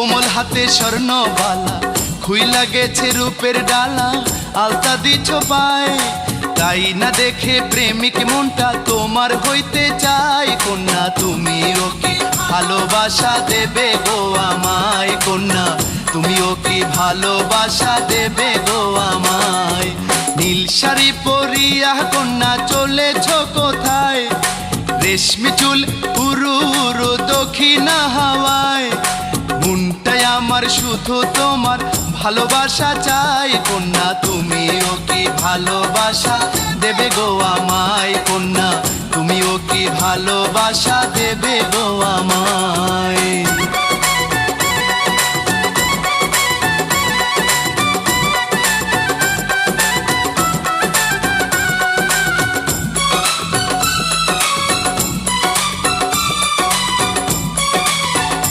কোমল হাতে স্বর্ণ বালা, খুইলা গেছে রূপের ডালা, আলতা দিছ পায়। তাই না দেখে প্রেমিক মনটা তোমার হইতে চাই। কন্যা তুমিও কি ভালোবাসা দেবে গো আমায়? কন্যা তুমিও কি ভালোবাসা দেবে গো আমায়? নীল শাড়ি পরিয়া কন্যা চলেছ কোথায়? রেশমি চুল উরু উরু দক্ষিণা হাওয়ায়। মনটাই আমার শুধু তোমার ভালোবাসা চাই। কন্যা তুমিও কি ভালোবাসা দেবে গো আমায়? কন্যা তুমিও কি ভালোবাসা দেবে গো আমায়?